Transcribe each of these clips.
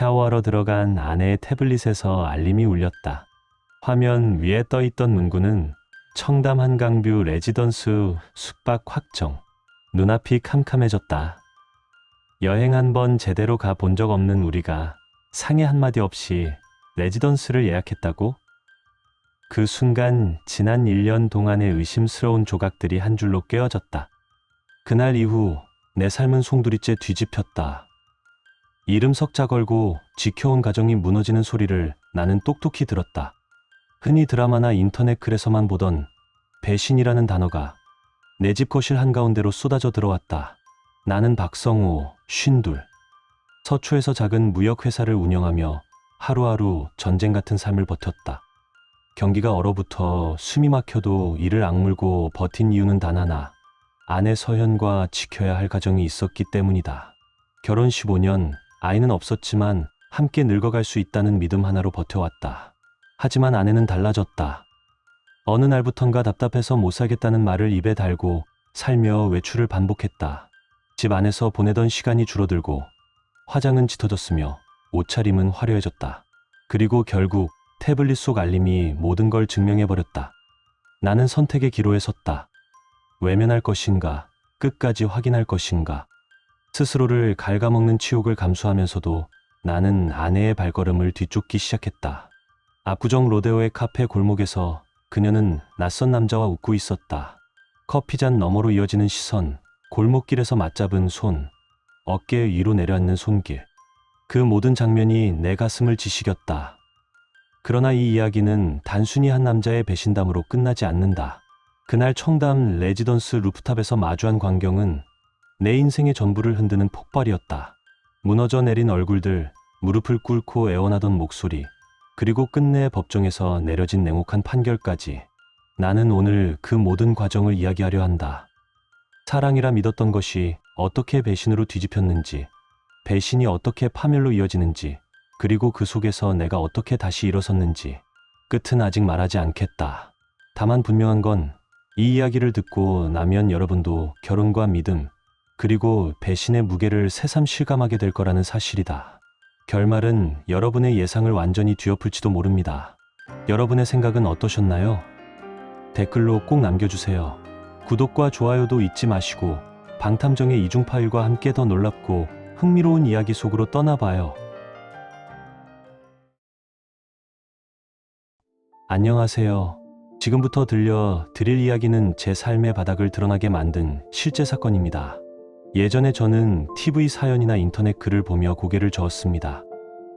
샤워하러 들어간 아내의 태블릿에서 알림이 울렸다. 화면 위에 떠있던 문구는 청담 한강뷰 레지던스 숙박 확정. 눈앞이 캄캄해졌다. 여행 한번 제대로 가본 적 없는 우리가 상의 한마디 없이 레지던스를 예약했다고? 그 순간 지난 1년 동안의 의심스러운 조각들이 한 줄로 꿰어졌다. 그날 이후 내 삶은 송두리째 뒤집혔다. 이름 석자 걸고 지켜온 가정이 무너지는 소리를 나는 똑똑히 들었다. 흔히 드라마나 인터넷 글에서만 보던 배신이라는 단어가 내 집 거실 한가운데로 쏟아져 들어왔다. 나는 박성우, 52. 서초에서 작은 무역회사를 운영하며 하루하루 전쟁 같은 삶을 버텼다. 경기가 얼어붙어 숨이 막혀도 이를 악물고 버틴 이유는 단 하나. 아내 서현과 지켜야 할 가정이 있었기 때문이다. 결혼 15년, 아이는 없었지만 함께 늙어갈 수 있다는 믿음 하나로 버텨왔다. 하지만 아내는 달라졌다. 어느 날부턴가 답답해서 못 살겠다는 말을 입에 달고 살며 외출을 반복했다. 집 안에서 보내던 시간이 줄어들고 화장은 짙어졌으며 옷차림은 화려해졌다. 그리고 결국 태블릿 속 알림이 모든 걸 증명해버렸다. 나는 선택의 기로에 섰다. 외면할 것인가, 끝까지 확인할 것인가. 스스로를 갉아먹는 치욕을 감수하면서도 나는 아내의 발걸음을 뒤쫓기 시작했다. 압구정 로데오의 카페 골목에서 그녀는 낯선 남자와 웃고 있었다. 커피잔 너머로 이어지는 시선, 골목길에서 맞잡은 손, 어깨 위로 내려앉는 손길. 그 모든 장면이 내 가슴을 지식였다. 그러나 이 이야기는 단순히 한 남자의 배신담으로 끝나지 않는다. 그날 청담 레지던스 루프탑에서 마주한 광경은 내 인생의 전부를 흔드는 폭발이었다. 무너져 내린 얼굴들, 무릎을 꿇고 애원하던 목소리, 그리고 끝내 법정에서 내려진 냉혹한 판결까지. 나는 오늘 그 모든 과정을 이야기하려 한다. 사랑이라 믿었던 것이 어떻게 배신으로 뒤집혔는지, 배신이 어떻게 파멸로 이어지는지, 그리고 그 속에서 내가 어떻게 다시 일어섰는지. 끝은 아직 말하지 않겠다. 다만 분명한 건 이 이야기를 듣고 나면 여러분도 결혼과 믿음, 그리고 배신의 무게를 새삼 실감하게 될 거라는 사실이다. 결말은 여러분의 예상을 완전히 뒤엎을지도 모릅니다. 여러분의 생각은 어떠셨나요? 댓글로 꼭 남겨주세요. 구독과 좋아요도 잊지 마시고 방탐정의 이중 파일과 함께 더 놀랍고 흥미로운 이야기 속으로 떠나봐요. 안녕하세요. 지금부터 들려드릴 이야기는 제 삶의 바닥을 드러나게 만든 실제 사건입니다. 예전에 저는 TV 사연이나 인터넷 글을 보며 고개를 저었습니다.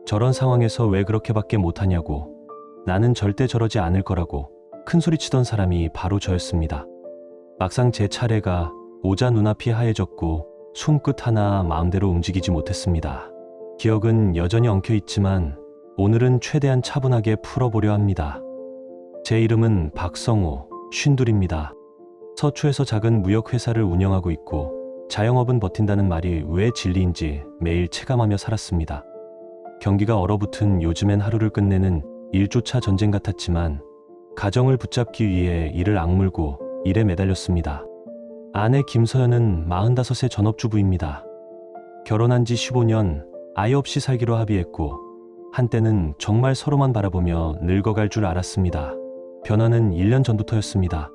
저런 상황에서 왜 그렇게밖에 못하냐고, 나는 절대 저러지 않을 거라고 큰소리치던 사람이 바로 저였습니다. 막상 제 차례가 오자 눈앞이 하얘졌고 손끝 하나 마음대로 움직이지 못했습니다. 기억은 여전히 엉켜있지만 오늘은 최대한 차분하게 풀어보려 합니다. 제 이름은 박성우, 52입니다. 서초에서 작은 무역회사를 운영하고 있고 자영업은 버틴다는 말이 왜 진리인지 매일 체감하며 살았습니다. 경기가 얼어붙은 요즘엔 하루를 끝내는 일조차 전쟁 같았지만 가정을 붙잡기 위해 이를 악물고 일에 매달렸습니다. 아내 김서연은 45세 전업주부입니다. 결혼한 지 15년, 아이 없이 살기로 합의했고 한때는 정말 서로만 바라보며 늙어갈 줄 알았습니다. 변화는 1년 전부터였습니다.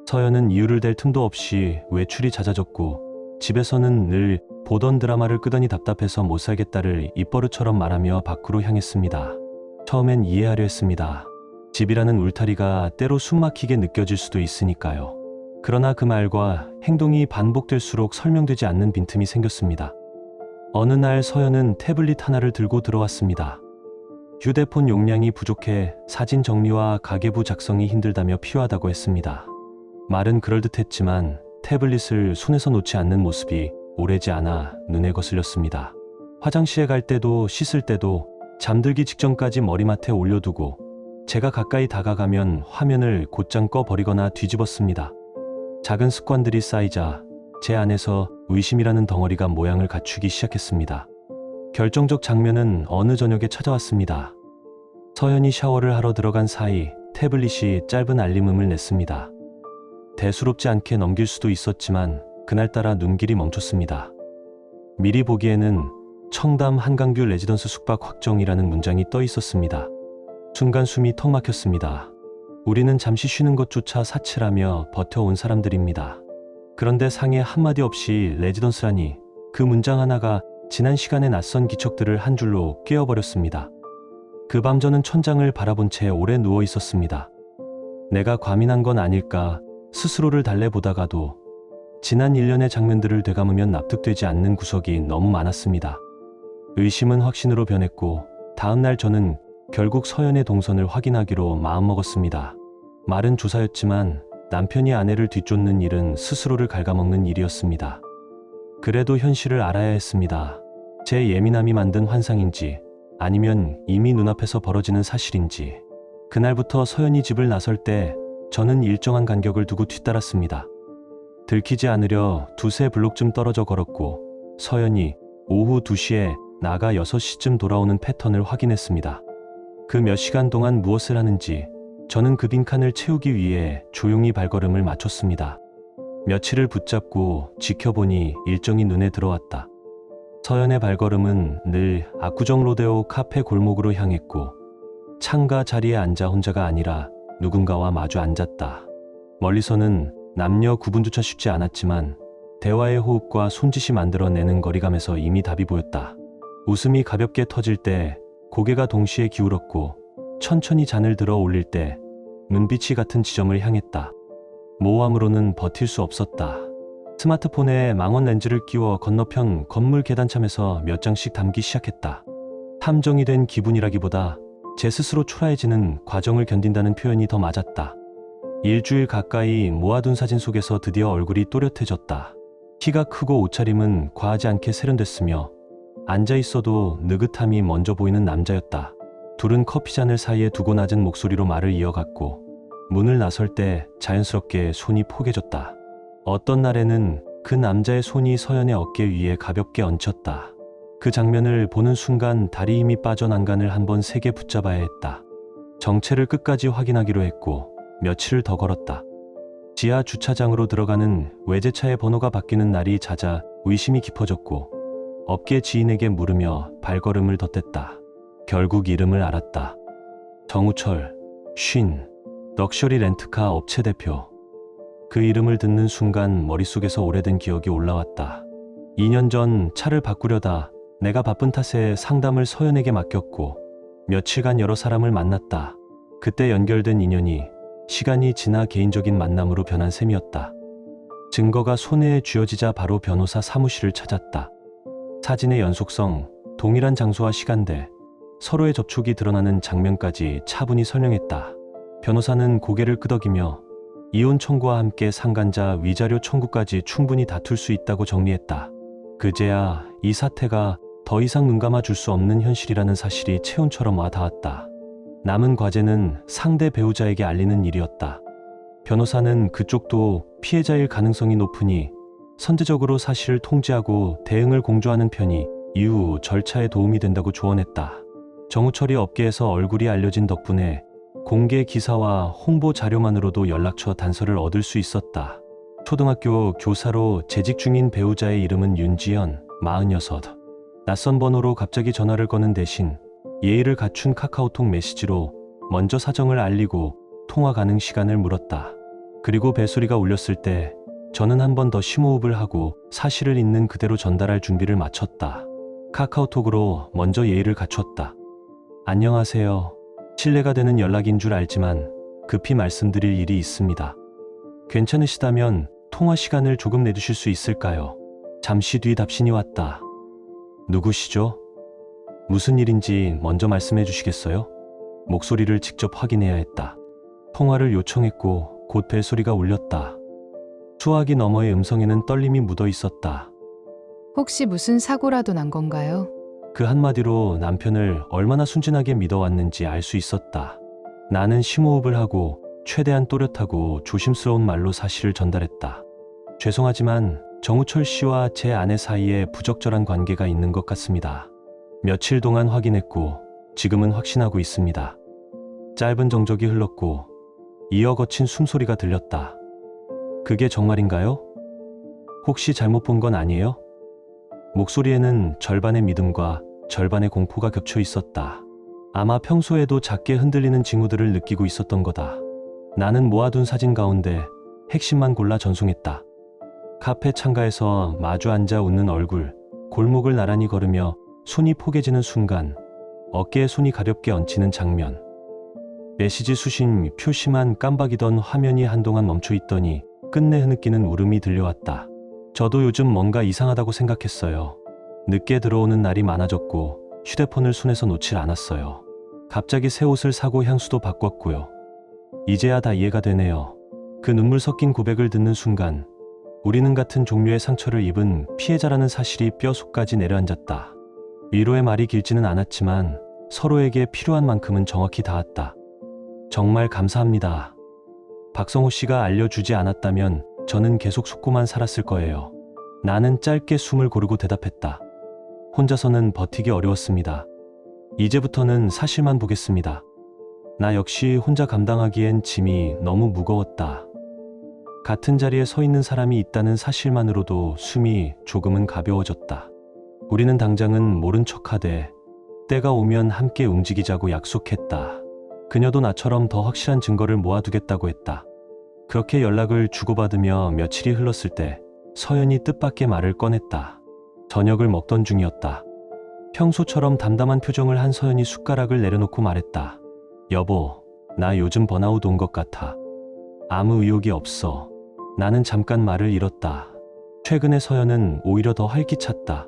서연은 이유를 댈 틈도 없이 외출이 잦아졌고 집에서는 늘 보던 드라마를 끄더니 답답해서 못 살겠다를 입버릇처럼 말하며 밖으로 향했습니다. 처음엔 이해하려 했습니다. 집이라는 울타리가 때로 숨막히게 느껴질 수도 있으니까요. 그러나 그 말과 행동이 반복될수록 설명되지 않는 빈틈이 생겼습니다. 어느 날 서연은 태블릿 하나를 들고 들어왔습니다. 휴대폰 용량이 부족해 사진 정리와 가계부 작성이 힘들다며 필요하다고 했습니다. 말은 그럴듯했지만 태블릿을 손에서 놓지 않는 모습이 오래지 않아 눈에 거슬렸습니다. 화장실에 갈 때도 씻을 때도 잠들기 직전까지 머리맡에 올려두고 제가 가까이 다가가면 화면을 곧장 꺼버리거나 뒤집었습니다. 작은 습관들이 쌓이자 제 안에서 의심이라는 덩어리가 모양을 갖추기 시작했습니다. 결정적 장면은 어느 저녁에 찾아왔습니다. 서연이 샤워를 하러 들어간 사이 태블릿이 짧은 알림음을 냈습니다. 대수롭지 않게 넘길 수도 있었지만 그날따라 눈길이 멈췄습니다. 미리 보기에는 청담 한강뷰 레지던스 숙박 확정이라는 문장이 떠 있었습니다. 순간 숨이 턱 막혔습니다. 우리는 잠시 쉬는 것조차 사치라며 버텨온 사람들입니다. 그런데 상에 한마디 없이 레지던스라니, 그 문장 하나가 지난 시간의 낯선 기척들을 한 줄로 깨어버렸습니다. 그 밤 저는 천장을 바라본 채 오래 누워 있었습니다. 내가 과민한 건 아닐까 스스로를 달래보다가도 지난 1년의 장면들을 되감으면 납득되지 않는 구석이 너무 많았습니다. 의심은 확신으로 변했고 다음 날 저는 결국 서연의 동선을 확인하기로 마음먹었습니다. 말은 조사였지만 남편이 아내를 뒤쫓는 일은 스스로를 갉아먹는 일이었습니다. 그래도 현실을 알아야 했습니다. 제 예민함이 만든 환상인지 아니면 이미 눈앞에서 벌어지는 사실인지. 그날부터 서연이 집을 나설 때 저는 일정한 간격을 두고 뒤따랐습니다. 들키지 않으려 두세 블록쯤 떨어져 걸었고 서연이 오후 2시에 나가 6시쯤 돌아오는 패턴을 확인했습니다. 그 몇 시간 동안 무엇을 하는지 저는 그 빈칸을 채우기 위해 조용히 발걸음을 맞췄습니다. 며칠을 붙잡고 지켜보니 일정이 눈에 들어왔다. 서연의 발걸음은 늘 압구정 로데오 카페 골목으로 향했고 창가 자리에 앉아 혼자가 아니라 누군가와 마주 앉았다. 멀리서는 남녀 구분조차 쉽지 않았지만 대화의 호흡과 손짓이 만들어내는 거리감에서 이미 답이 보였다. 웃음이 가볍게 터질 때 고개가 동시에 기울었고 천천히 잔을 들어 올릴 때 눈빛이 같은 지점을 향했다. 모호함으로는 버틸 수 없었다. 스마트폰에 망원 렌즈를 끼워 건너편 건물 계단참에서 몇 장씩 담기 시작했다. 탐정이 된 기분이라기보다 제 스스로 초라해지는 과정을 견딘다는 표현이 더 맞았다. 일주일 가까이 모아둔 사진 속에서 드디어 얼굴이 또렷해졌다. 키가 크고 옷차림은 과하지 않게 세련됐으며 앉아있어도 느긋함이 먼저 보이는 남자였다. 둘은 커피잔을 사이에 두고 낮은 목소리로 말을 이어갔고 문을 나설 때 자연스럽게 손이 포개졌다. 어떤 날에는 그 남자의 손이 서연의 어깨 위에 가볍게 얹혔다. 그 장면을 보는 순간 다리 힘이 빠져 난간을 한번 세게 붙잡아야 했다. 정체를 끝까지 확인하기로 했고 며칠을 더 걸었다. 지하 주차장으로 들어가는 외제차의 번호가 바뀌는 날이 잦아 의심이 깊어졌고 업계 지인에게 물으며 발걸음을 덧댔다. 결국 이름을 알았다. 정우철, 쉰, 럭셔리 렌트카 업체 대표. 그 이름을 듣는 순간 머릿속에서 오래된 기억이 올라왔다. 2년 전 차를 바꾸려다 내가 바쁜 탓에 상담을 서연에게 맡겼고 며칠간 여러 사람을 만났다. 그때 연결된 인연이 시간이 지나 개인적인 만남으로 변한 셈이었다. 증거가 손에 쥐어지자 바로 변호사 사무실을 찾았다. 사진의 연속성, 동일한 장소와 시간대, 서로의 접촉이 드러나는 장면까지 차분히 설명했다. 변호사는 고개를 끄덕이며 이혼 청구와 함께 상간자 위자료 청구까지 충분히 다툴 수 있다고 정리했다. 그제야 이 사태가 더 이상 눈감아 줄 수 없는 현실이라는 사실이 체온처럼 와 닿았다. 남은 과제는 상대 배우자에게 알리는 일이었다. 변호사는 그쪽도 피해자일 가능성이 높으니 선제적으로 사실을 통지하고 대응을 공조하는 편이 이후 절차에 도움이 된다고 조언했다. 정우철이 업계에서 얼굴이 알려진 덕분에 공개 기사와 홍보 자료만으로도 연락처 단서를 얻을 수 있었다. 초등학교 교사로 재직 중인 배우자의 이름은 윤지연, 46. 낯선 번호로 갑자기 전화를 거는 대신 예의를 갖춘 카카오톡 메시지로 먼저 사정을 알리고 통화 가능 시간을 물었다. 그리고 벨소리가 울렸을 때 저는 한 번 더 심호흡을 하고 사실을 있는 그대로 전달할 준비를 마쳤다. 카카오톡으로 먼저 예의를 갖췄다. 안녕하세요. 신뢰가 되는 연락인 줄 알지만 급히 말씀드릴 일이 있습니다. 괜찮으시다면 통화 시간을 조금 내주실 수 있을까요? 잠시 뒤 답신이 왔다. 누구시죠? 무슨 일인지 먼저 말씀해 주시겠어요? 목소리를 직접 확인해야 했다. 통화를 요청했고 곧 벨소리가 울렸다. 수화기 너머의 음성에는 떨림이 묻어 있었다. 혹시 무슨 사고라도 난 건가요? 그 한마디로 남편을 얼마나 순진하게 믿어왔는지 알 수 있었다. 나는 심호흡을 하고 최대한 또렷하고 조심스러운 말로 사실을 전달했다. 죄송하지만 정우철 씨와 제 아내 사이에 부적절한 관계가 있는 것 같습니다. 며칠 동안 확인했고 지금은 확신하고 있습니다. 짧은 정적이 흘렀고 이어 거친 숨소리가 들렸다. 그게 정말인가요? 혹시 잘못 본 건 아니에요? 목소리에는 절반의 믿음과 절반의 공포가 겹쳐 있었다. 아마 평소에도 작게 흔들리는 징후들을 느끼고 있었던 거다. 나는 모아둔 사진 가운데 핵심만 골라 전송했다. 카페 창가에서 마주 앉아 웃는 얼굴, 골목을 나란히 걸으며 손이 포개지는 순간, 어깨에 손이 가볍게 얹히는 장면. 메시지 수신 표시만 깜박이던 화면이 한동안 멈춰 있더니 끝내 흐느끼는 울음이 들려왔다. 저도 요즘 뭔가 이상하다고 생각했어요. 늦게 들어오는 날이 많아졌고 휴대폰을 손에서 놓질 않았어요. 갑자기 새 옷을 사고 향수도 바꿨고요. 이제야 다 이해가 되네요. 그 눈물 섞인 고백을 듣는 순간 우리는 같은 종류의 상처를 입은 피해자라는 사실이 뼈속까지 내려앉았다. 위로의 말이 길지는 않았지만 서로에게 필요한 만큼은 정확히 닿았다. 정말 감사합니다. 박성호 씨가 알려주지 않았다면 저는 계속 속고만 살았을 거예요. 나는 짧게 숨을 고르고 대답했다. 혼자서는 버티기 어려웠습니다. 이제부터는 사실만 보겠습니다. 나 역시 혼자 감당하기엔 짐이 너무 무거웠다. 같은 자리에 서 있는 사람이 있다는 사실만으로도 숨이 조금은 가벼워졌다. 우리는 당장은 모른 척하되 때가 오면 함께 움직이자고 약속했다. 그녀도 나처럼 더 확실한 증거를 모아두겠다고 했다. 그렇게 연락을 주고받으며 며칠이 흘렀을 때 서연이 뜻밖의 말을 꺼냈다. 저녁을 먹던 중이었다. 평소처럼 담담한 표정을 한 서연이 숟가락을 내려놓고 말했다. 여보, 나 요즘 번아웃 온 것 같아. 아무 의욕이 없어. 나는 잠깐 말을 잃었다. 최근에 서연은 오히려 더 활기찼다.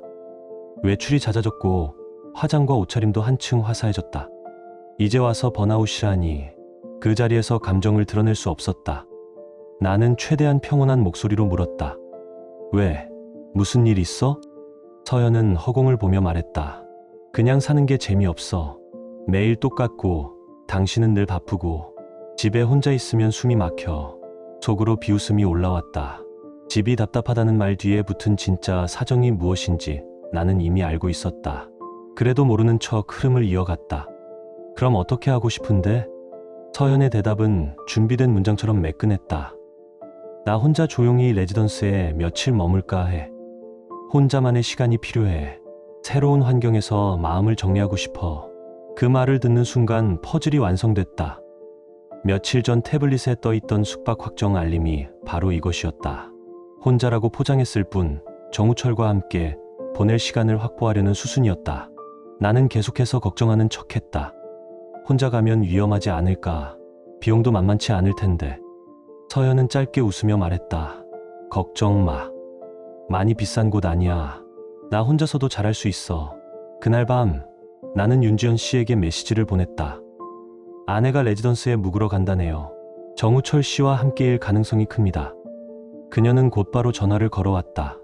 외출이 잦아졌고 화장과 옷차림도 한층 화사해졌다. 이제 와서 번아웃이라니. 그 자리에서 감정을 드러낼 수 없었다. 나는 최대한 평온한 목소리로 물었다. 왜? 무슨 일 있어? 서연은 허공을 보며 말했다. 그냥 사는 게 재미없어. 매일 똑같고 당신은 늘 바쁘고 집에 혼자 있으면 숨이 막혀. 속으로 비웃음이 올라왔다. 집이 답답하다는 말 뒤에 붙은 진짜 사정이 무엇인지 나는 이미 알고 있었다. 그래도 모르는 척 흐름을 이어갔다. 그럼 어떻게 하고 싶은데? 서연의 대답은 준비된 문장처럼 매끈했다. 나 혼자 조용히 레지던스에 며칠 머물까 해. 혼자만의 시간이 필요해. 새로운 환경에서 마음을 정리하고 싶어. 그 말을 듣는 순간 퍼즐이 완성됐다. 며칠 전 태블릿에 떠있던 숙박 확정 알림이 바로 이것이었다. 혼자라고 포장했을 뿐 정우철과 함께 보낼 시간을 확보하려는 수순이었다. 나는 계속해서 걱정하는 척했다. 혼자 가면 위험하지 않을까? 비용도 만만치 않을 텐데. 서연은 짧게 웃으며 말했다. 걱정 마. 많이 비싼 곳 아니야. 나 혼자서도 잘할 수 있어. 그날 밤 나는 윤지연 씨에게 메시지를 보냈다. 아내가 레지던스에 묵으러 간다네요. 정우철 씨와 함께일 가능성이 큽니다. 그녀는 곧바로 전화를 걸어왔다.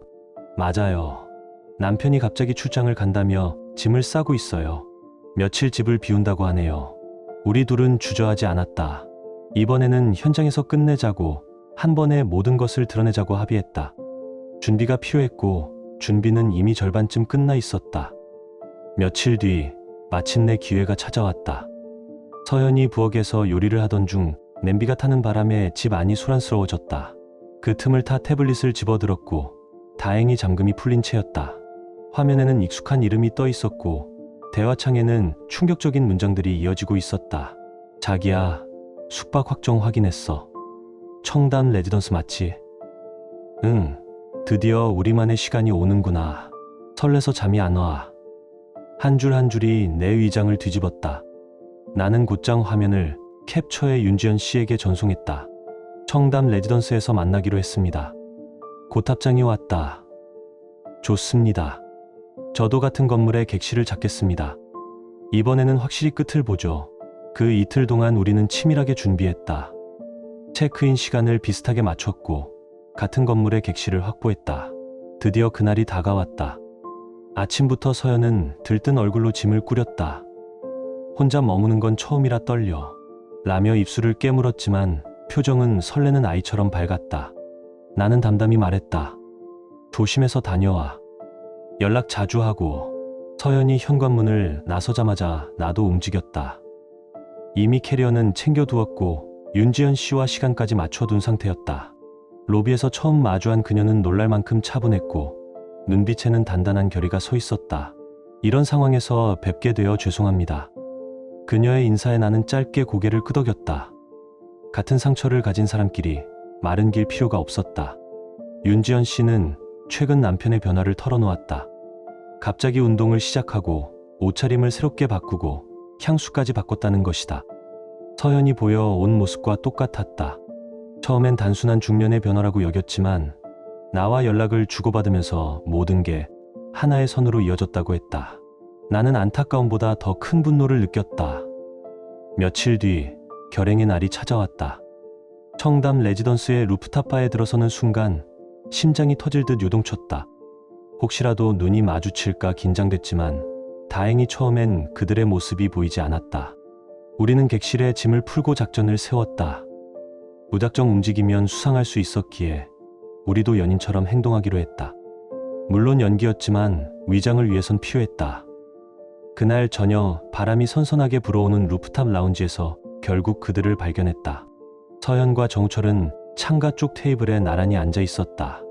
맞아요. 남편이 갑자기 출장을 간다며 짐을 싸고 있어요. 며칠 집을 비운다고 하네요. 우리 둘은 주저하지 않았다. 이번에는 현장에서 끝내자고, 한 번에 모든 것을 드러내자고 합의했다. 준비가 필요했고 준비는 이미 절반쯤 끝나 있었다. 며칠 뒤 마침내 기회가 찾아왔다. 서연이 부엌에서 요리를 하던 중 냄비가 타는 바람에 집 안이 소란스러워졌다. 그 틈을 타 태블릿을 집어들었고 다행히 잠금이 풀린 채였다. 화면에는 익숙한 이름이 떠 있었고 대화창에는 충격적인 문장들이 이어지고 있었다. 자기야, 숙박 확정 확인했어. 청담 레지던스 맞지? 응, 드디어 우리만의 시간이 오는구나. 설레서 잠이 안 와. 한 줄 한 줄이 내 위장을 뒤집었다. 나는 곧장 화면을 캡처해 윤지연 씨에게 전송했다. 청담 레지던스에서 만나기로 했습니다. 고탑장이 왔다. 좋습니다. 저도 같은 건물에 객실을 잡겠습니다. 이번에는 확실히 끝을 보죠. 그 이틀 동안 우리는 치밀하게 준비했다. 체크인 시간을 비슷하게 맞췄고 같은 건물에 객실을 확보했다. 드디어 그날이 다가왔다. 아침부터 서연은 들뜬 얼굴로 짐을 꾸렸다. 혼자 머무는 건 처음이라 떨려. 라며 입술을 깨물었지만 표정은 설레는 아이처럼 밝았다. 나는 담담히 말했다. 조심해서 다녀와. 연락 자주 하고. 서연이 현관문을 나서자마자 나도 움직였다. 이미 캐리어는 챙겨두었고 윤지연 씨와 시간까지 맞춰둔 상태였다. 로비에서 처음 마주한 그녀는 놀랄 만큼 차분했고 눈빛에는 단단한 결의가 서 있었다. 이런 상황에서 뵙게 되어 죄송합니다. 그녀의 인사에 나는 짧게 고개를 끄덕였다. 같은 상처를 가진 사람끼리 말은 길 필요가 없었다. 윤지연 씨는 최근 남편의 변화를 털어놓았다. 갑자기 운동을 시작하고 옷차림을 새롭게 바꾸고 향수까지 바꿨다는 것이다. 서연이 보여 온 모습과 똑같았다. 처음엔 단순한 중년의 변화라고 여겼지만 나와 연락을 주고받으면서 모든 게 하나의 선으로 이어졌다고 했다. 나는 안타까움보다 더 큰 분노를 느꼈다. 며칠 뒤 결행의 날이 찾아왔다. 청담 레지던스의 루프탑 바에 들어서는 순간 심장이 터질 듯 요동쳤다. 혹시라도 눈이 마주칠까 긴장됐지만 다행히 처음엔 그들의 모습이 보이지 않았다. 우리는 객실에 짐을 풀고 작전을 세웠다. 무작정 움직이면 수상할 수 있었기에 우리도 연인처럼 행동하기로 했다. 물론 연기였지만 위장을 위해선 필요했다. 그날 저녁 바람이 선선하게 불어오는 루프탑 라운지에서 결국 그들을 발견했다. 서연과 정우철은 창가 쪽 테이블에 나란히 앉아 있었다.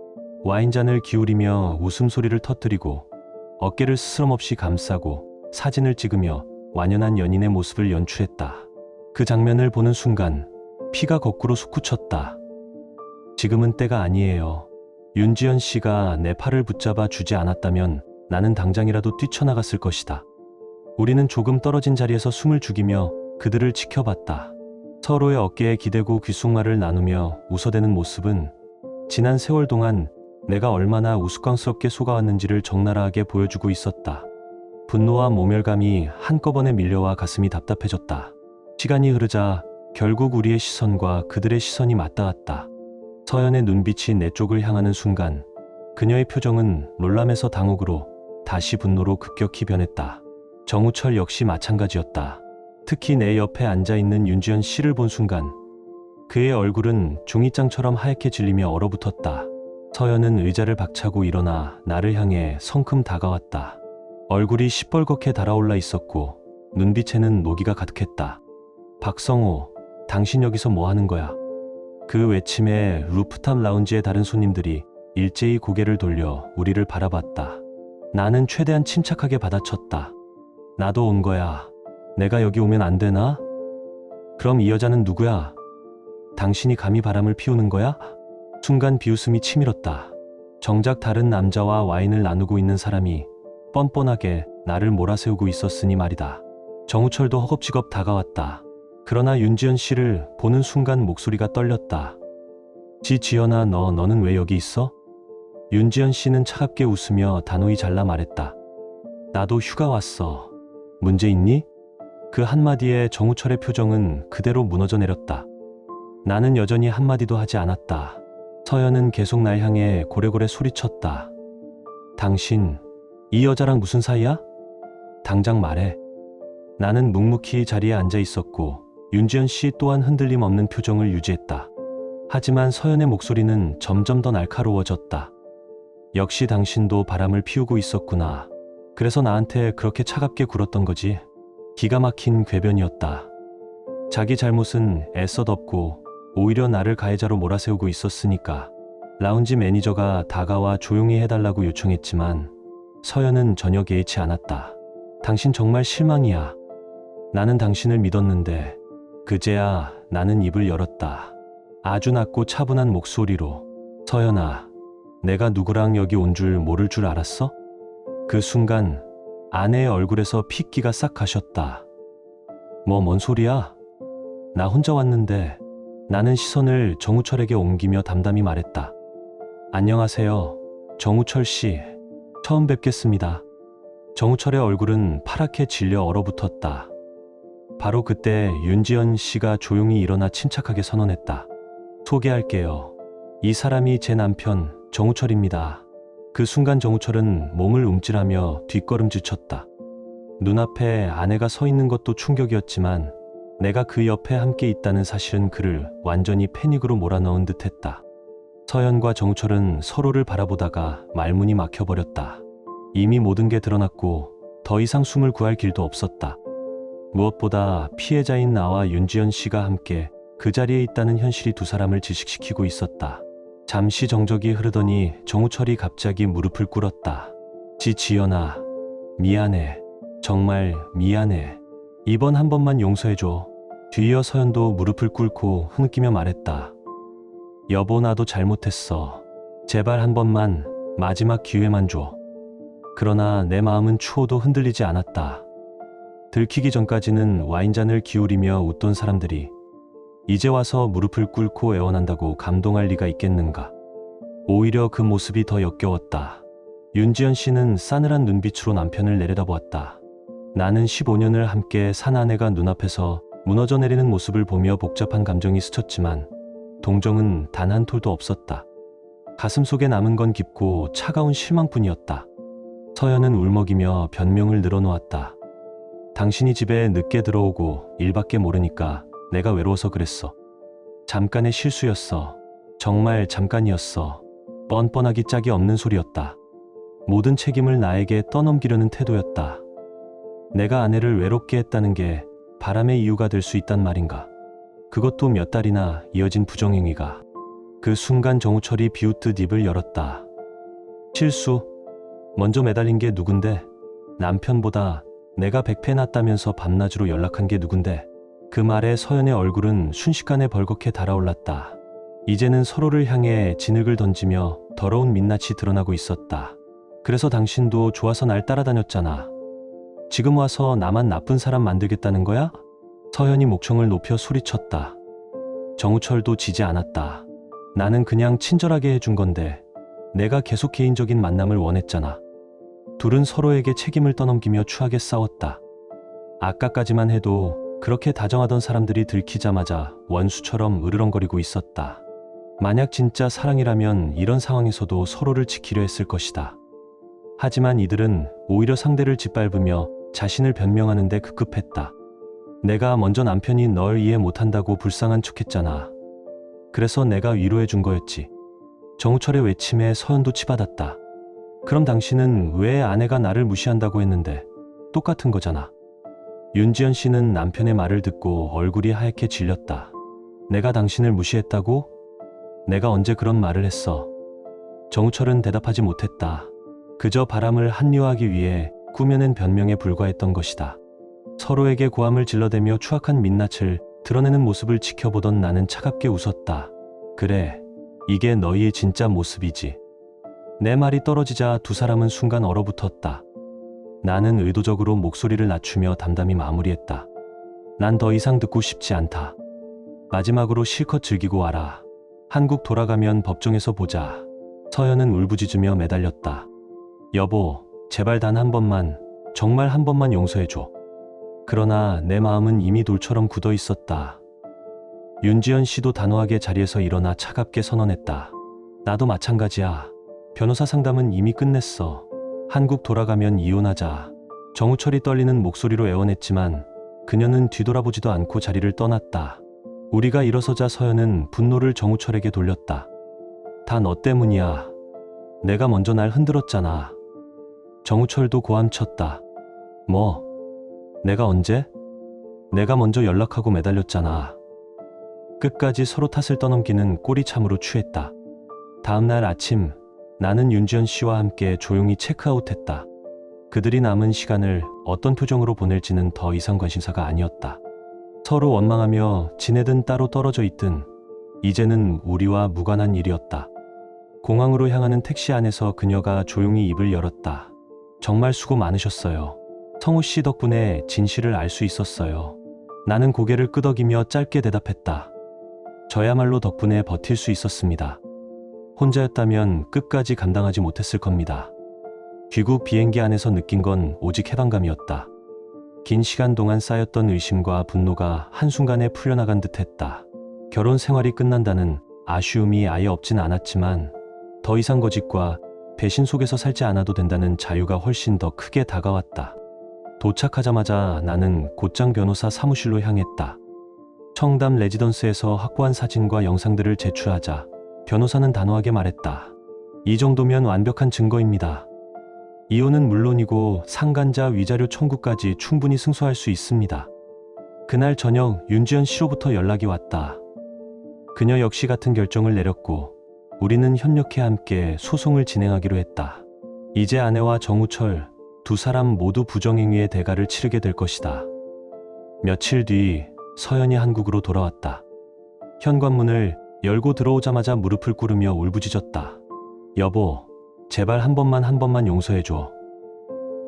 와인잔을 기울이며 웃음소리를 터뜨리고 어깨를 스스럼없이 감싸고 사진을 찍으며 완연한 연인의 모습을 연출했다. 그 장면을 보는 순간 피가 거꾸로 솟구쳤다. 지금은 때가 아니에요. 윤지연 씨가 내 팔을 붙잡아 주지 않았다면 나는 당장이라도 뛰쳐나갔을 것이다. 우리는 조금 떨어진 자리에서 숨을 죽이며 그들을 지켜봤다. 서로의 어깨에 기대고 귓속말을 나누며 웃어대는 모습은 지난 세월 동안 내가 얼마나 우스꽝스럽게 속아왔는지를 적나라하게 보여주고 있었다. 분노와 모멸감이 한꺼번에 밀려와 가슴이 답답해졌다. 시간이 흐르자 결국 우리의 시선과 그들의 시선이 맞닿았다. 서연의 눈빛이 내 쪽을 향하는 순간 그녀의 표정은 놀람에서 당혹으로 다시 분노로 급격히 변했다. 정우철 역시 마찬가지였다. 특히 내 옆에 앉아있는 윤지연 씨를 본 순간 그의 얼굴은 종이장처럼 하얗게 질리며 얼어붙었다. 서연은 의자를 박차고 일어나 나를 향해 성큼 다가왔다. 얼굴이 시뻘겋게 달아올라 있었고 눈빛에는 노기가 가득했다. 박성호, 당신 여기서 뭐 하는 거야? 그 외침에 루프탑 라운지의 다른 손님들이 일제히 고개를 돌려 우리를 바라봤다. 나는 최대한 침착하게 받아쳤다. 나도 온 거야. 내가 여기 오면 안 되나? 그럼 이 여자는 누구야? 당신이 감히 바람을 피우는 거야? 순간 비웃음이 치밀었다. 정작 다른 남자와 와인을 나누고 있는 사람이 뻔뻔하게 나를 몰아세우고 있었으니 말이다. 정우철도 허겁지겁 다가왔다. 그러나 윤지연 씨를 보는 순간 목소리가 떨렸다. 지연아, 너는 왜 여기 있어? 윤지연 씨는 차갑게 웃으며 단호히 잘라 말했다. 나도 휴가 왔어. 문제 있니? 그 한마디에 정우철의 표정은 그대로 무너져 내렸다. 나는 여전히 한마디도 하지 않았다. 서연은 계속 날 향해 고래고래 소리쳤다. 당신, 이 여자랑 무슨 사이야? 당장 말해. 나는 묵묵히 자리에 앉아 있었고 윤지연 씨 또한 흔들림 없는 표정을 유지했다. 하지만 서연의 목소리는 점점 더 날카로워졌다. 역시 당신도 바람을 피우고 있었구나. 그래서 나한테 그렇게 차갑게 굴었던 거지. 기가 막힌 궤변이었다. 자기 잘못은 애써 덮고 오히려 나를 가해자로 몰아세우고 있었으니까. 라운지 매니저가 다가와 조용히 해달라고 요청했지만 서연은 전혀 개의치 않았다. 당신 정말 실망이야. 나는 당신을 믿었는데. 그제야 나는 입을 열었다. 아주 낮고 차분한 목소리로. 서연아, 내가 누구랑 여기 온 줄 모를 줄 알았어? 그 순간 아내의 얼굴에서 핏기가 싹 가셨다. 뭔 소리야? 나 혼자 왔는데. 나는 시선을 정우철에게 옮기며 담담히 말했다. 안녕하세요. 정우철 씨. 처음 뵙겠습니다. 정우철의 얼굴은 파랗게 질려 얼어붙었다. 바로 그때 윤지연 씨가 조용히 일어나 침착하게 선언했다. 소개할게요. 이 사람이 제 남편 정우철입니다. 그 순간 정우철은 몸을 움찔하며 뒷걸음질 쳤다. 눈앞에 아내가 서 있는 것도 충격이었지만 내가 그 옆에 함께 있다는 사실은 그를 완전히 패닉으로 몰아넣은 듯했다. 서연과 정우철은 서로를 바라보다가 말문이 막혀버렸다. 이미 모든 게 드러났고 더 이상 숨을 구할 길도 없었다. 무엇보다 피해자인 나와 윤지연 씨가 함께 그 자리에 있다는 현실이 두 사람을 질식시키고 있었다. 잠시 정적이 흐르더니 정우철이 갑자기 무릎을 꿇었다. 지연아, 미안해. 정말 미안해. 이번 한 번만 용서해줘. 뒤이어 서연도 무릎을 꿇고 흐느끼며 말했다. 여보, 나도 잘못했어. 제발 한 번만, 마지막 기회만 줘. 그러나 내 마음은 추호도 흔들리지 않았다. 들키기 전까지는 와인잔을 기울이며 웃던 사람들이 이제 와서 무릎을 꿇고 애원한다고 감동할 리가 있겠는가. 오히려 그 모습이 더 역겨웠다. 윤지연 씨는 싸늘한 눈빛으로 남편을 내려다보았다. 나는 15년을 함께 산 아내가 눈앞에서 무너져 내리는 모습을 보며 복잡한 감정이 스쳤지만 동정은 단 한 톨도 없었다. 가슴 속에 남은 건 깊고 차가운 실망뿐이었다. 서연은 울먹이며 변명을 늘어놓았다. 당신이 집에 늦게 들어오고 일밖에 모르니까 내가 외로워서 그랬어. 잠깐의 실수였어. 정말 잠깐이었어. 뻔뻔하기 짝이 없는 소리였다. 모든 책임을 나에게 떠넘기려는 태도였다. 내가 아내를 외롭게 했다는 게 바람의 이유가 될 수 있단 말인가. 그것도 몇 달이나 이어진 부정행위가. 그 순간 정우철이 비웃듯 입을 열었다. 실수? 먼저 매달린 게 누군데? 남편보다 내가 백패났다면서 밤낮으로 연락한 게 누군데? 그 말에 서연의 얼굴은 순식간에 벌겋게 달아올랐다. 이제는 서로를 향해 진흙을 던지며 더러운 민낯이 드러나고 있었다. 그래서 당신도 좋아서 날 따라다녔잖아. 지금 와서 나만 나쁜 사람 만들겠다는 거야? 서연이 목청을 높여 소리쳤다. 정우철도 지지 않았다. 나는 그냥 친절하게 해준 건데 내가 계속 개인적인 만남을 원했잖아. 둘은 서로에게 책임을 떠넘기며 추하게 싸웠다. 아까까지만 해도 그렇게 다정하던 사람들이 들키자마자 원수처럼 으르렁거리고 있었다. 만약 진짜 사랑이라면 이런 상황에서도 서로를 지키려 했을 것이다. 하지만 이들은 오히려 상대를 짓밟으며 자신을 변명하는 데 급급했다. 내가 먼저 남편이 널 이해 못한다고 불쌍한 척했잖아. 그래서 내가 위로해 준 거였지. 정우철의 외침에 서연도 치받았다. 그럼 당신은 왜 아내가 나를 무시한다고 했는데? 똑같은 거잖아. 윤지연 씨는 남편의 말을 듣고 얼굴이 하얗게 질렸다. 내가 당신을 무시했다고? 내가 언제 그런 말을 했어? 정우철은 대답하지 못했다. 그저 바람을 합리화하기 위해 꾸며낸 변명에 불과했던 것이다. 서로에게 고함을 질러대며 추악한 민낯을 드러내는 모습을 지켜보던 나는 차갑게 웃었다. 그래, 이게 너희의 진짜 모습이지. 내 말이 떨어지자 두 사람은 순간 얼어붙었다. 나는 의도적으로 목소리를 낮추며 담담히 마무리했다. 난 더 이상 듣고 싶지 않다. 마지막으로 실컷 즐기고 와라. 한국 돌아가면 법정에서 보자. 서연은 울부짖으며 매달렸다. 여보, 제발 단 한 번만, 정말 한 번만 용서해줘. 그러나 내 마음은 이미 돌처럼 굳어 있었다. 윤지연 씨도 단호하게 자리에서 일어나 차갑게 선언했다. 나도 마찬가지야. 변호사 상담은 이미 끝냈어. 한국 돌아가면 이혼하자. 정우철이 떨리는 목소리로 애원했지만 그녀는 뒤돌아보지도 않고 자리를 떠났다. 우리가 일어서자 서연은 분노를 정우철에게 돌렸다. 다 너 때문이야. 내가 먼저 날 흔들었잖아. 정우철도 고함쳤다. 뭐? 내가 언제? 내가 먼저 연락하고 매달렸잖아. 끝까지 서로 탓을 떠넘기는 꼴이 참으로 취했다. 다음 날 아침 나는 윤지연 씨와 함께 조용히 체크아웃했다. 그들이 남은 시간을 어떤 표정으로 보낼지는 더 이상 관심사가 아니었다. 서로 원망하며 지내든 따로 떨어져 있든 이제는 우리와 무관한 일이었다. 공항으로 향하는 택시 안에서 그녀가 조용히 입을 열었다. 정말 수고 많으셨어요. 성우 씨 덕분에 진실을 알 수 있었어요. 나는 고개를 끄덕이며 짧게 대답했다. 저야말로 덕분에 버틸 수 있었습니다. 혼자였다면 끝까지 감당하지 못했을 겁니다. 귀국 비행기 안에서 느낀 건 오직 해방감이었다. 긴 시간 동안 쌓였던 의심과 분노가 한순간에 풀려나간 듯했다. 결혼 생활이 끝난다는 아쉬움이 아예 없진 않았지만 더 이상 거짓과 배신 속에서 살지 않아도 된다는 자유가 훨씬 더 크게 다가왔다. 도착하자마자 나는 곧장 변호사 사무실로 향했다. 청담 레지던스에서 확보한 사진과 영상들을 제출하자 변호사는 단호하게 말했다. 이 정도면 완벽한 증거입니다. 이혼은 물론이고 상간자 위자료 청구까지 충분히 승소할 수 있습니다. 그날 저녁 윤지연 씨로부터 연락이 왔다. 그녀 역시 같은 결정을 내렸고 우리는 협력해 함께 소송을 진행하기로 했다. 이제 아내와 정우철 두 사람 모두 부정행위의 대가를 치르게 될 것이다. 며칠 뒤 서연이 한국으로 돌아왔다. 현관문을 열고 들어오자마자 무릎을 꿇으며 울부짖었다. 여보, 제발 한 번만 용서해줘.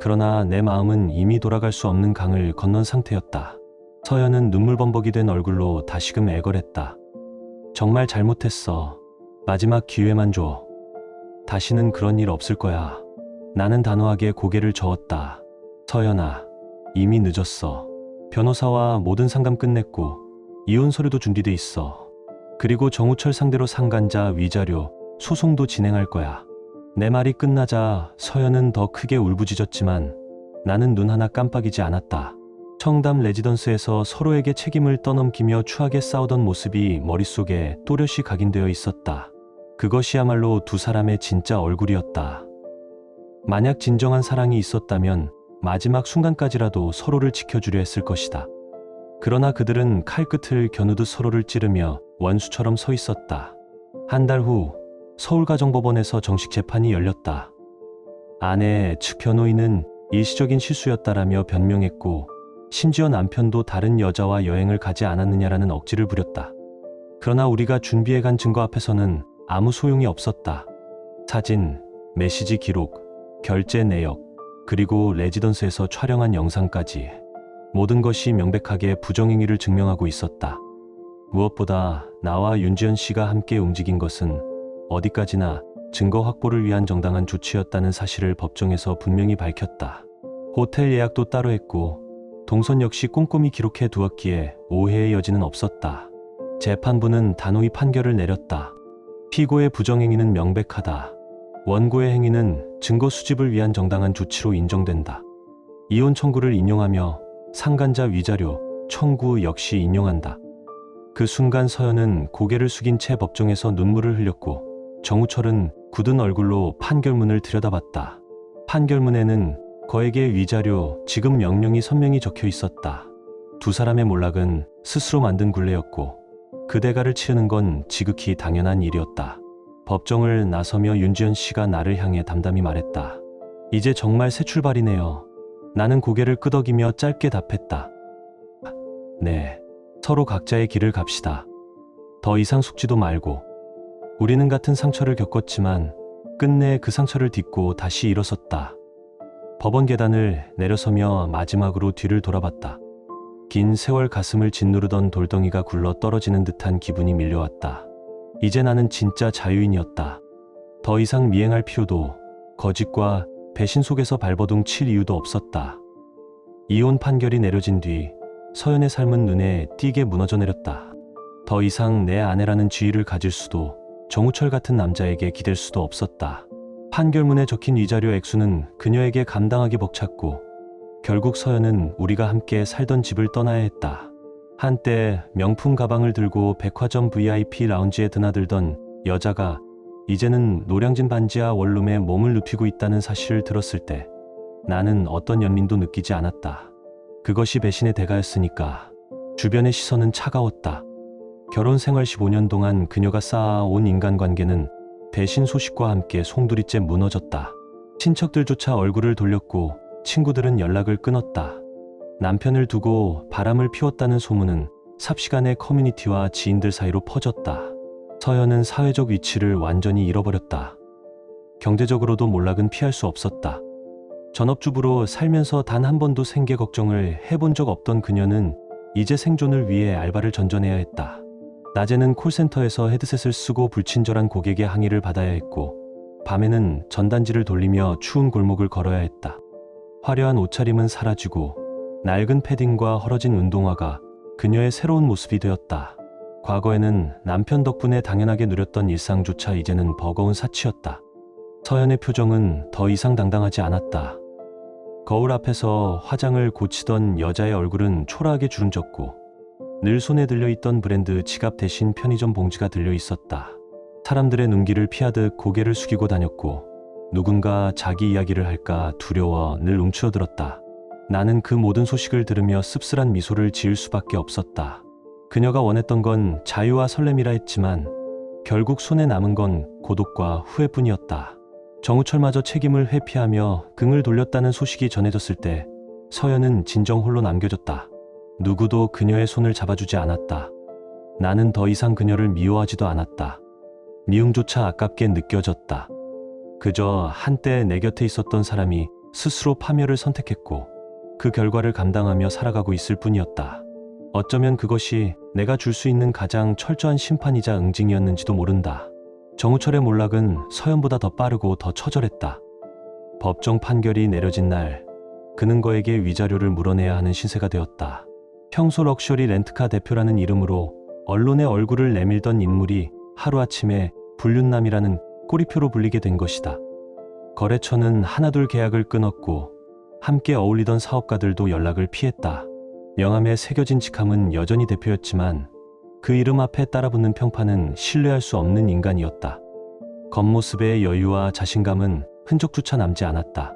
그러나 내 마음은 이미 돌아갈 수 없는 강을 건넌 상태였다. 서연은 눈물범벅이 된 얼굴로 다시금 애걸했다. 정말 잘못했어. 마지막 기회만 줘. 다시는 그런 일 없을 거야. 나는 단호하게 고개를 저었다. 서연아, 이미 늦었어. 변호사와 모든 상담 끝냈고 이혼 서류도 준비돼 있어. 그리고 정우철 상대로 상간자, 위자료, 소송도 진행할 거야. 내 말이 끝나자 서연은 더 크게 울부짖었지만 나는 눈 하나 깜빡이지 않았다. 청담 레지던스에서 서로에게 책임을 떠넘기며 추하게 싸우던 모습이 머릿속에 또렷이 각인되어 있었다. 그것이야말로 두 사람의 진짜 얼굴이었다. 만약 진정한 사랑이 있었다면 마지막 순간까지라도 서로를 지켜주려 했을 것이다. 그러나 그들은 칼끝을 겨누듯 서로를 찌르며 원수처럼 서 있었다. 한 달 후 서울가정법원에서 정식 재판이 열렸다. 아내 측 변호인은 일시적인 실수였다라며 변명했고 심지어 남편도 다른 여자와 여행을 가지 않았느냐라는 억지를 부렸다. 그러나 우리가 준비해간 증거 앞에서는 아무 소용이 없었다. 사진, 메시지 기록, 결제 내역, 그리고 레지던스에서 촬영한 영상까지 모든 것이 명백하게 부정행위를 증명하고 있었다. 무엇보다 나와 윤지연 씨가 함께 움직인 것은 어디까지나 증거 확보를 위한 정당한 조치였다는 사실을 법정에서 분명히 밝혔다. 호텔 예약도 따로 했고 동선 역시 꼼꼼히 기록해 두었기에 오해의 여지는 없었다. 재판부는 단호히 판결을 내렸다. 피고의 부정행위는 명백하다. 원고의 행위는 증거 수집을 위한 정당한 조치로 인정된다. 이혼 청구를 인용하며 상간자 위자료 청구 역시 인용한다. 그 순간 서연은 고개를 숙인 채 법정에서 눈물을 흘렸고 정우철은 굳은 얼굴로 판결문을 들여다봤다. 판결문에는 거액의 위자료, 지급 명령이 선명히 적혀 있었다. 두 사람의 몰락은 스스로 만든 굴레였고 그 대가를 치르는 건 지극히 당연한 일이었다. 법정을 나서며 윤지연 씨가 나를 향해 담담히 말했다. 이제 정말 새 출발이네요. 나는 고개를 끄덕이며 짧게 답했다. 네, 서로 각자의 길을 갑시다. 더 이상 속지도 말고. 우리는 같은 상처를 겪었지만 끝내 그 상처를 딛고 다시 일어섰다. 법원 계단을 내려서며 마지막으로 뒤를 돌아봤다. 긴 세월 가슴을 짓누르던 돌덩이가 굴러 떨어지는 듯한 기분이 밀려왔다. 이제 나는 진짜 자유인이었다. 더 이상 미행할 필요도, 거짓과 배신 속에서 발버둥 칠 이유도 없었다. 이혼 판결이 내려진 뒤 서연의 삶은 눈에 띄게 무너져 내렸다. 더 이상 내 아내라는 지위를 가질 수도, 정우철 같은 남자에게 기댈 수도 없었다. 판결문에 적힌 위자료 액수는 그녀에게 감당하기 벅찼고 결국 서연은 우리가 함께 살던 집을 떠나야 했다. 한때 명품 가방을 들고 백화점 VIP 라운지에 드나들던 여자가 이제는 노량진 반지하 원룸에 몸을 눕히고 있다는 사실을 들었을 때 나는 어떤 연민도 느끼지 않았다. 그것이 배신의 대가였으니까. 주변의 시선은 차가웠다. 결혼 생활 15년 동안 그녀가 쌓아온 인간관계는 배신 소식과 함께 송두리째 무너졌다. 친척들조차 얼굴을 돌렸고 친구들은 연락을 끊었다. 남편을 두고 바람을 피웠다는 소문은 삽시간에 커뮤니티와 지인들 사이로 퍼졌다. 서연은 사회적 위치를 완전히 잃어버렸다. 경제적으로도 몰락은 피할 수 없었다. 전업주부로 살면서 단 한 번도 생계 걱정을 해본 적 없던 그녀는 이제 생존을 위해 알바를 전전해야 했다. 낮에는 콜센터에서 헤드셋을 쓰고 불친절한 고객의 항의를 받아야 했고 밤에는 전단지를 돌리며 추운 골목을 걸어야 했다. 화려한 옷차림은 사라지고 낡은 패딩과 헐어진 운동화가 그녀의 새로운 모습이 되었다. 과거에는 남편 덕분에 당연하게 누렸던 일상조차 이제는 버거운 사치였다. 서연의 표정은 더 이상 당당하지 않았다. 거울 앞에서 화장을 고치던 여자의 얼굴은 초라하게 주름졌고 늘 손에 들려있던 브랜드 지갑 대신 편의점 봉지가 들려 있었다. 사람들의 눈길을 피하듯 고개를 숙이고 다녔고 누군가 자기 이야기를 할까 두려워 늘 움츠러들었다. 나는 그 모든 소식을 들으며 씁쓸한 미소를 지을 수밖에 없었다. 그녀가 원했던 건 자유와 설렘이라 했지만 결국 손에 남은 건 고독과 후회뿐이었다. 정우철마저 책임을 회피하며 긍을 돌렸다는 소식이 전해졌을 때 서연은 진정 홀로 남겨졌다. 누구도 그녀의 손을 잡아주지 않았다. 나는 더 이상 그녀를 미워하지도 않았다. 미움조차 아깝게 느껴졌다. 그저 한때 내 곁에 있었던 사람이 스스로 파멸을 선택했고 그 결과를 감당하며 살아가고 있을 뿐이었다. 어쩌면 그것이 내가 줄 수 있는 가장 철저한 심판이자 응징이었는지도 모른다. 정우철의 몰락은 서연보다 더 빠르고 더 처절했다. 법정 판결이 내려진 날, 그는 거에게 위자료를 물어내야 하는 신세가 되었다. 평소 럭셔리 렌트카 대표라는 이름으로 언론에 얼굴을 내밀던 인물이 하루아침에 불륜남이라는 꼬리표로 불리게 된 것이다. 거래처는 하나둘 계약을 끊었고 함께 어울리던 사업가들도 연락을 피했다. 명함에 새겨진 직함은 여전히 대표였지만 그 이름 앞에 따라붙는 평판은 신뢰할 수 없는 인간이었다. 겉모습의 여유와 자신감은 흔적조차 남지 않았다.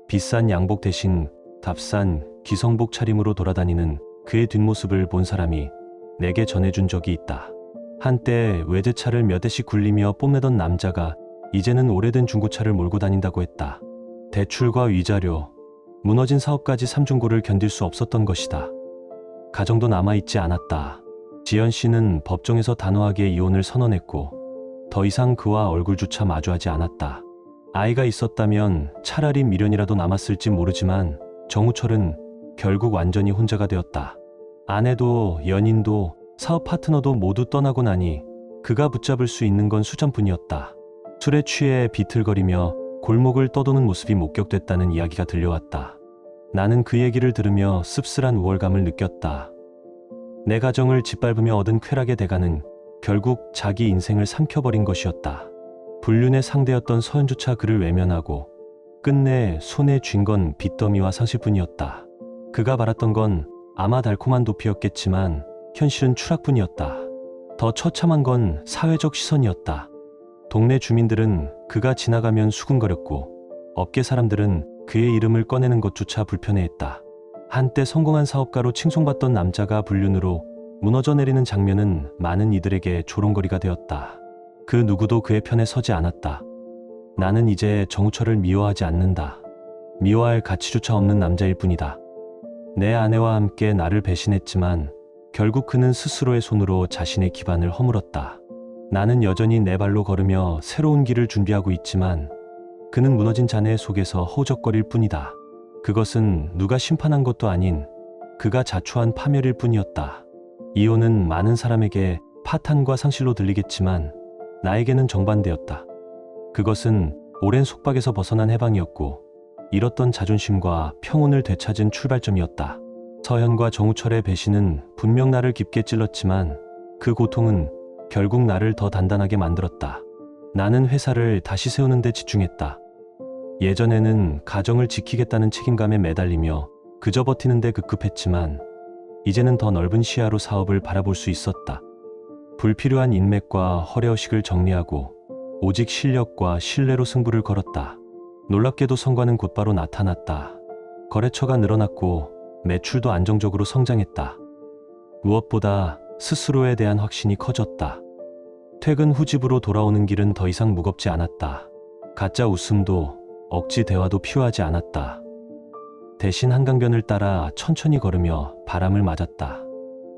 비싼 양복 대신 값싼 기성복 차림으로 돌아다니는 그의 뒷모습을 본 사람이 내게 전해준 적이 있다. 한때 외제차를 몇 대씩 굴리며 뽐내던 남자가 이제는 오래된 중고차를 몰고 다닌다고 했다. 대출과 위자료, 무너진 사업까지 삼중고를 견딜 수 없었던 것이다. 가정도 남아있지 않았다. 지연 씨는 법정에서 단호하게 이혼을 선언했고 더 이상 그와 얼굴조차 마주하지 않았다. 아이가 있었다면 차라리 미련이라도 남았을지 모르지만 정우철은 결국 완전히 혼자가 되었다. 아내도 연인도 사업 파트너도 모두 떠나고 나니 그가 붙잡을 수 있는 건 수전뿐이었다. 술에 취해 비틀거리며 골목을 떠도는 모습이 목격됐다는 이야기가 들려왔다. 나는 그 얘기를 들으며 씁쓸한 우월감을 느꼈다. 내 가정을 짓밟으며 얻은 쾌락의 대가는 결국 자기 인생을 삼켜버린 것이었다. 불륜의 상대였던 서연조차 그를 외면하고 끝내 손에 쥔 건 빚더미와 상실뿐이었다. 그가 바랐던 건 아마 달콤한 도피였겠지만 현실은 추락뿐이었다. 더 처참한 건 사회적 시선이었다. 동네 주민들은 그가 지나가면 수군거렸고 업계 사람들은 그의 이름을 꺼내는 것조차 불편해했다. 한때 성공한 사업가로 칭송받던 남자가 불륜으로 무너져 내리는 장면은 많은 이들에게 조롱거리가 되었다. 그 누구도 그의 편에 서지 않았다. 나는 이제 정우철을 미워하지 않는다. 미워할 가치조차 없는 남자일 뿐이다. 내 아내와 함께 나를 배신했지만 결국 그는 스스로의 손으로 자신의 기반을 허물었다. 나는 여전히 내 발로 걸으며 새로운 길을 준비하고 있지만 그는 무너진 잔해 속에서 허우적거릴 뿐이다. 그것은 누가 심판한 것도 아닌 그가 자초한 파멸일 뿐이었다. 이혼은 많은 사람에게 파탄과 상실로 들리겠지만 나에게는 정반대였다. 그것은 오랜 속박에서 벗어난 해방이었고 잃었던 자존심과 평온을 되찾은 출발점이었다. 서현과 정우철의 배신은 분명 나를 깊게 찔렀지만 그 고통은 결국 나를 더 단단하게 만들었다. 나는 회사를 다시 세우는 데 집중했다. 예전에는 가정을 지키겠다는 책임감에 매달리며 그저 버티는 데 급급했지만 이제는 더 넓은 시야로 사업을 바라볼 수 있었다. 불필요한 인맥과 허례허식을 정리하고 오직 실력과 신뢰로 승부를 걸었다. 놀랍게도 성과는 곧바로 나타났다. 거래처가 늘어났고 매출도 안정적으로 성장했다. 무엇보다 스스로에 대한 확신이 커졌다. 퇴근 후 집으로 돌아오는 길은 더 이상 무겁지 않았다. 가짜 웃음도 억지 대화도 필요하지 않았다. 대신 한강변을 따라 천천히 걸으며 바람을 맞았다.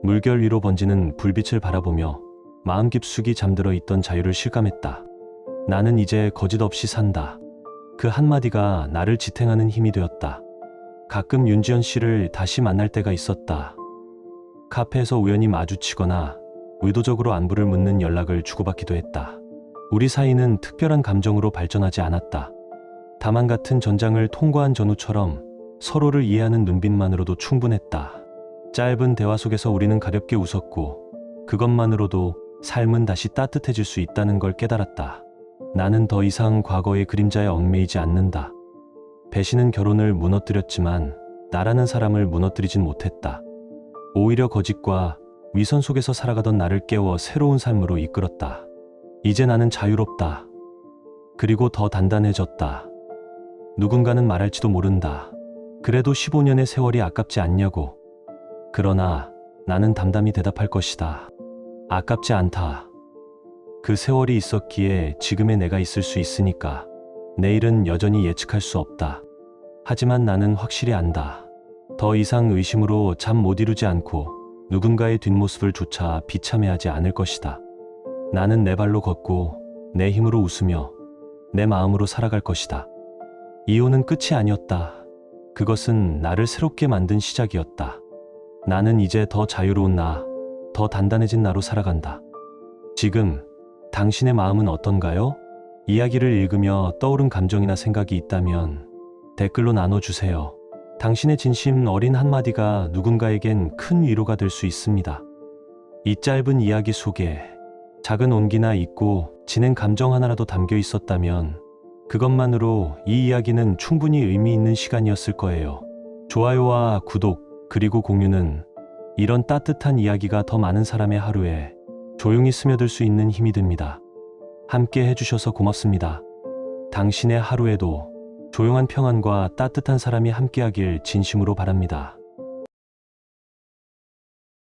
물결 위로 번지는 불빛을 바라보며 마음 깊숙이 잠들어 있던 자유를 실감했다. 나는 이제 거짓 없이 산다. 그 한마디가 나를 지탱하는 힘이 되었다. 가끔 윤지연 씨를 다시 만날 때가 있었다. 카페에서 우연히 마주치거나 의도적으로 안부를 묻는 연락을 주고받기도 했다. 우리 사이는 특별한 감정으로 발전하지 않았다. 다만 같은 전장을 통과한 전우처럼 서로를 이해하는 눈빛만으로도 충분했다. 짧은 대화 속에서 우리는 가볍게 웃었고 그것만으로도 삶은 다시 따뜻해질 수 있다는 걸 깨달았다. 나는 더 이상 과거의 그림자에 얽매이지 않는다. 배신은 결혼을 무너뜨렸지만 나라는 사람을 무너뜨리진 못했다. 오히려 거짓과 위선 속에서 살아가던 나를 깨워 새로운 삶으로 이끌었다. 이제 나는 자유롭다. 그리고 더 단단해졌다. 누군가는 말할지도 모른다. 그래도 15년의 세월이 아깝지 않냐고. 그러나 나는 담담히 대답할 것이다. 아깝지 않다. 그 세월이 있었기에 지금의 내가 있을 수 있으니까. 내일은 여전히 예측할 수 없다. 하지만 나는 확실히 안다. 더 이상 의심으로 잠 못 이루지 않고 누군가의 뒷모습을 조차 비참해하지 않을 것이다. 나는 내 발로 걷고 내 힘으로 웃으며 내 마음으로 살아갈 것이다. 이혼은 끝이 아니었다. 그것은 나를 새롭게 만든 시작이었다. 나는 이제 더 자유로운 나, 더 단단해진 나로 살아간다. 지금 당신의 마음은 어떤가요? 이야기를 읽으며 떠오른 감정이나 생각이 있다면 댓글로 나눠주세요. 당신의 진심 어린 한마디가 누군가에겐 큰 위로가 될 수 있습니다. 이 짧은 이야기 속에 작은 온기나 잊고 지낸 감정 하나라도 담겨 있었다면 그것만으로 이 이야기는 충분히 의미 있는 시간이었을 거예요. 좋아요와 구독 그리고 공유는 이런 따뜻한 이야기가 더 많은 사람의 하루에 조용히 스며들 수 있는 힘이 됩니다. 함께 해주셔서 고맙습니다. 당신의 하루에도 조용한 평안과 따뜻한 사람이 함께하길 진심으로 바랍니다.